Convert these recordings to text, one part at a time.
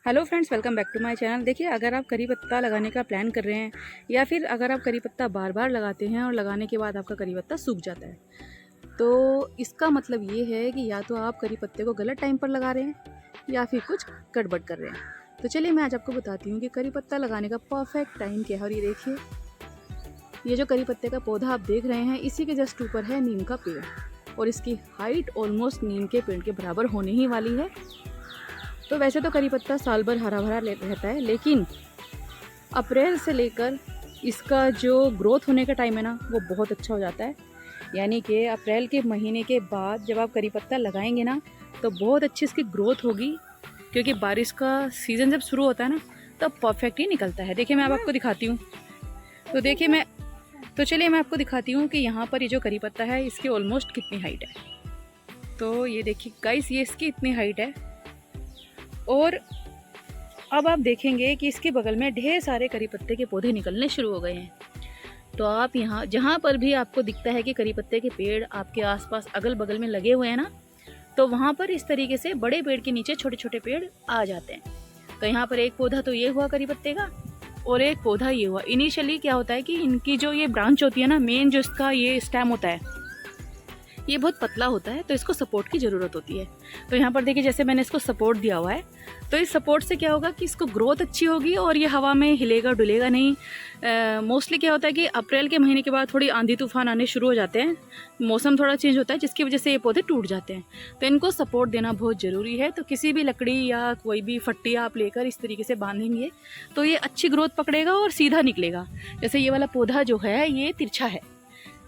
Hello friends, welcome back to my channel. देखिए, अगर आप करी पत्ता लगाने का प्लान कर रहे हैं या फिर अगर आप करी पत्ता बार बार लगाते हैं और लगाने के बाद आपका करी पत्ता सूख जाता है, तो इसका मतलब ये है कि या तो आप करी पत्ते को गलत टाइम पर लगा रहे हैं या फिर कुछ गड़बड़ कर रहे हैं। तो चलिए मैं आज आपको बताती हूँ कि करी पत्ता लगाने का परफेक्ट टाइम क्या है। और ये देखिए, ये जो करी पत्ते का पौधा आप देख रहे हैं, इसी के जस्ट ऊपर है नीम का पेड़ और इसकी हाइट ऑलमोस्ट नीम के पेड़ के बराबर होने ही वाली है। तो वैसे तो करी पत्ता साल भर हरा भरा रहता है, लेकिन अप्रैल से लेकर इसका जो ग्रोथ होने का टाइम है ना, वो बहुत अच्छा हो जाता है। यानी कि अप्रैल के महीने के बाद जब आप करी पत्ता लगाएंगे ना, तो बहुत अच्छी इसकी ग्रोथ होगी, क्योंकि बारिश का सीज़न जब शुरू होता है ना, तब परफेक्ट ही निकलता है। देखिए मैं आपको दिखाती हूँ। तो चलिए मैं आपको दिखाती हूँ कि यहाँ पर ये जो करी पत्ता है, इसकी ऑलमोस्ट कितनी हाइट है। तो ये देखिए गाइस, ये इसकी इतनी हाइट है। और अब आप देखेंगे कि इसके बगल में ढेर सारे करी पत्ते के पौधे निकलने शुरू हो गए हैं। तो आप यहाँ जहाँ पर भी आपको दिखता है कि करी पत्ते के पेड़ आपके आसपास अगल बगल में लगे हुए हैं ना, तो वहाँ पर इस तरीके से बड़े पेड़ के नीचे छोटे छोटे पेड़ आ जाते हैं। तो यहाँ पर एक पौधा तो ये हुआ करी पत्ते का, और एक पौधा ये हुआ। इनिशियली क्या होता है कि इनकी जो ये ब्रांच होती है ना, मेन जो इसका ये स्टेम होता है, ये बहुत पतला होता है, तो इसको सपोर्ट की ज़रूरत होती है। तो यहाँ पर देखिए, जैसे मैंने इसको सपोर्ट दिया हुआ है, तो इस सपोर्ट से क्या होगा कि इसको ग्रोथ अच्छी होगी और ये हवा में हिलेगा डुलेगा नहीं। मोस्टली क्या होता है कि अप्रैल के महीने के बाद थोड़ी आंधी तूफान आने शुरू हो जाते हैं, मौसम थोड़ा चेंज होता है, जिसकी वजह से ये पौधे टूट जाते हैं। तो इनको सपोर्ट देना बहुत ज़रूरी है। तो किसी भी लकड़ी या कोई भी फट्टी आप लेकर इस तरीके से बांधेंगे तो ये अच्छी ग्रोथ पकड़ेगा और सीधा निकलेगा। जैसे ये वाला पौधा जो है, ये तिरछा है।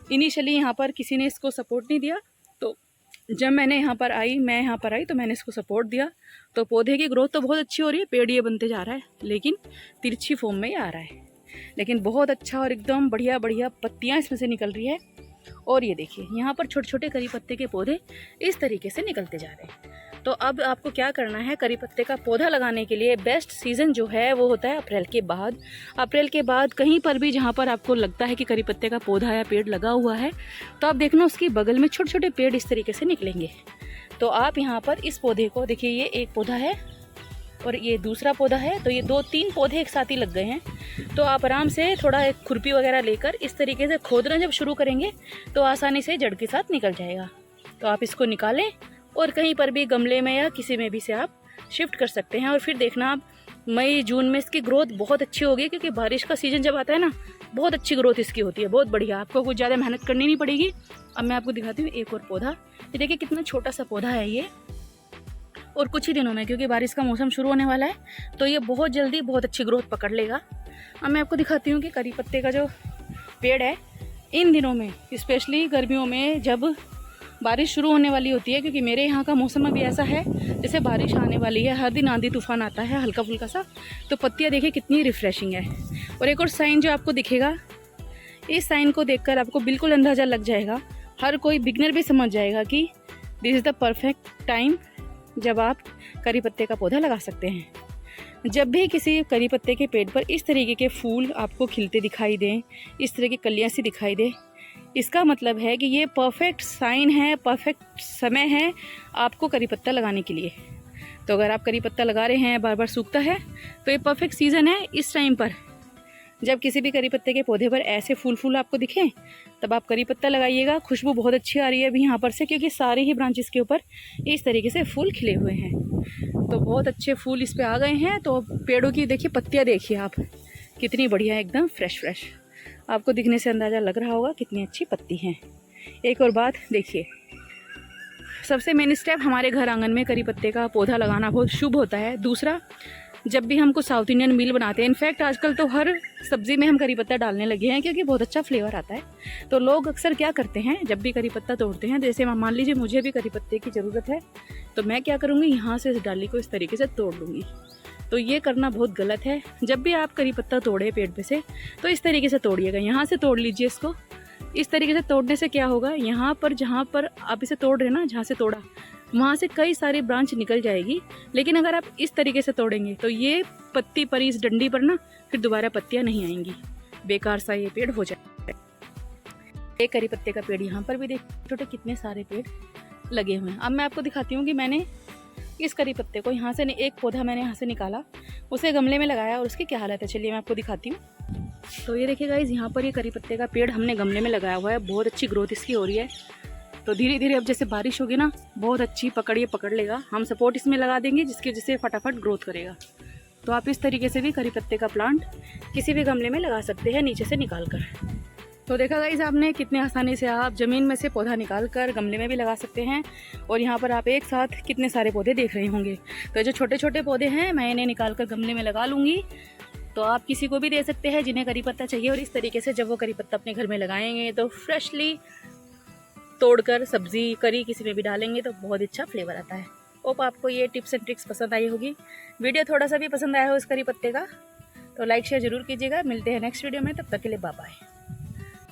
इनिशियली यहाँ पर किसी ने इसको सपोर्ट नहीं दिया, तो जब मैं यहाँ पर आई तो मैंने इसको सपोर्ट दिया, तो पौधे की ग्रोथ तो बहुत अच्छी हो रही है, पेड़ ये बनते जा रहा है, लेकिन तिरछी फॉर्म में ही आ रहा है। लेकिन बहुत अच्छा और एकदम बढ़िया बढ़िया पत्तियाँ इसमें से निकल रही है। और ये देखिए, यहाँ पर छोटे छोटे करी पत्ते के पौधे इस तरीके से निकलते जा रहे हैं। तो अब आपको क्या करना है, करी पत्ते का पौधा लगाने के लिए बेस्ट सीज़न जो है वो होता है अप्रैल के बाद। अप्रैल के बाद कहीं पर भी जहाँ पर आपको लगता है कि करी पत्ते का पौधा या पेड़ लगा हुआ है, तो आप देखना उसके बगल में छोटे छोटे पेड़ इस तरीके से निकलेंगे। तो आप यहाँ पर इस पौधे को देखिए, ये एक पौधा है और ये दूसरा पौधा है, तो ये 2-3 पौधे एक साथ ही लग गए हैं। तो आप आराम से थोड़ा एक खुरपी वगैरह लेकर इस तरीके से खोदना जब शुरू करेंगे, तो आसानी से जड़ के साथ निकल जाएगा। तो आप इसको निकालें और कहीं पर भी गमले में या किसी में भी से आप शिफ्ट कर सकते हैं। और फिर देखना आप मई जून में इसकी ग्रोथ बहुत अच्छी होगी, क्योंकि बारिश का सीज़न जब आता है ना, बहुत अच्छी ग्रोथ इसकी होती है, बहुत बढ़िया। आपको कुछ ज़्यादा मेहनत करनी नहीं पड़ेगी। अब मैं आपको दिखाती हूँ एक और पौधा। ये देखिए कितना छोटा सा पौधा है ये, और कुछ ही दिनों में, क्योंकि बारिश का मौसम शुरू होने वाला है, तो ये बहुत जल्दी बहुत अच्छी ग्रोथ पकड़ लेगा। अब मैं आपको दिखाती हूँ कि करी पत्ते का जो पेड़ है, इन दिनों में स्पेशली गर्मियों में जब बारिश शुरू होने वाली होती है, क्योंकि मेरे यहाँ का मौसम अभी ऐसा है जैसे बारिश आने वाली है, हर दिन आंधी तूफान आता है हल्का फुल्का सा। तो पत्तियाँ देखिए कितनी रिफ्रेशिंग है। और एक और साइन जो आपको दिखेगा, इस साइन को देखकर आपको बिल्कुल अंदाज़ा लग जाएगा, हर कोई बिगनर भी समझ जाएगा कि this is the perfect time जब आप करी पत्ते का पौधा लगा सकते हैं। जब भी किसी करी पत्ते के पेड़ पर इस तरीके के फूल आपको खिलते दिखाई दें, इस तरह की कलियाँ सी दिखाई दे, इसका मतलब है कि ये परफेक्ट साइन है, परफेक्ट समय है आपको करी पत्ता लगाने के लिए। तो अगर आप करी पत्ता लगा रहे हैं, बार बार सूखता है, तो ये परफेक्ट सीज़न है। इस टाइम पर जब किसी भी करी पत्ते के पौधे पर ऐसे फूल आपको दिखें, तब आप करी पत्ता लगाइएगा। खुशबू बहुत अच्छी आ रही है अभी यहाँ पर से, क्योंकि सारे ही ब्रांचेस के ऊपर इस तरीके से फूल खिले हुए हैं। तो बहुत अच्छे फूल इस पे आ गए हैं। तो पेड़ों की देखिए पत्तियाँ देखिए आप, कितनी बढ़िया है, एकदम फ्रेश। आपको दिखने से अंदाज़ा लग रहा होगा कितनी अच्छी पत्ती हैं। एक और बात देखिए, सबसे मेन स्टेप, हमारे घर आंगन में करी पत्ते का पौधा लगाना बहुत शुभ होता है। दूसरा, जब भी हमको साउथ इंडियन मील बनाते हैं, इनफैक्ट आजकल तो हर सब्ज़ी में हम करी पत्ता डालने लगे हैं, क्योंकि बहुत अच्छा फ्लेवर आता है। तो लोग अक्सर क्या करते हैं, जब भी करी पत्ता तोड़ते हैं, जैसे मान लीजिए मुझे भी करी पत्ते की ज़रूरत है, तो मैं क्या करूँगी, यहाँ से इस डाली को इस तरीके से तोड़ लूँगी। तो ये करना बहुत गलत है। जब भी आप करी पत्ता तोड़े पेड़ पे से, तो इस तरीके से तोड़िएगा, यहाँ से तोड़ लीजिए इसको। इस तरीके से तोड़ने से क्या होगा, यहाँ पर जहाँ पर आप इसे तोड़ रहे हैं ना, जहाँ से तोड़ा वहाँ से कई सारी ब्रांच निकल जाएगी। लेकिन अगर आप इस तरीके से तोड़ेंगे, तो ये पत्ती पर, इस डंडी पर ना फिर दोबारा पत्तियाँ नहीं आएंगी, बेकार सा ये पेड़ हो जाएगा। एक करी पत्ते का पेड़ यहाँ पर भी देख, छोटे कितने सारे पेड़ लगे हुए हैं। अब मैं आपको दिखाती हूँ कि मैंने इस करी पत्ते को यहाँ से एक पौधा मैंने यहाँ से निकाला, उसे गमले में लगाया और उसकी क्या हालत है चलिए मैं आपको दिखाती हूँ। तो ये देखिए गाइस, यहाँ पर ये करी पत्ते का पेड़ हमने गमले में लगाया हुआ है, बहुत अच्छी ग्रोथ इसकी हो रही है। तो धीरे धीरे अब जैसे बारिश होगी ना, बहुत अच्छी पकड़ लेगा। हम सपोर्ट इसमें लगा देंगे जिसकी वजह से फटाफट ग्रोथ करेगा। तो आप इस तरीके से भी करी पत्ते का प्लांट किसी भी गमले में लगा सकते हैं नीचे से निकाल कर। तो देखा गाइस आपने कितने आसानी से आप ज़मीन में से पौधा निकाल कर गमले में भी लगा सकते हैं। और यहाँ पर आप एक साथ कितने सारे पौधे देख रहे होंगे। तो जो छोटे छोटे पौधे हैं मैं इन्हें निकाल कर गमले में लगा लूँगी, तो आप किसी को भी दे सकते हैं जिन्हें करी पत्ता चाहिए। और इस तरीके से जब वो करी पत्ता अपने घर में लगाएंगे तो फ्रेशली तोड़कर सब्जी करी किसी में भी डालेंगे तो बहुत अच्छा फ्लेवर आता है। होप आपको ये टिप्स एंड ट्रिक्स पसंद आई होगी। वीडियो थोड़ा सा भी पसंद आया हो इस करी पत्ते का तो लाइक शेयर जरूर कीजिएगा। मिलते हैं नेक्स्ट वीडियो में, तब तक के लिए बाय बाय।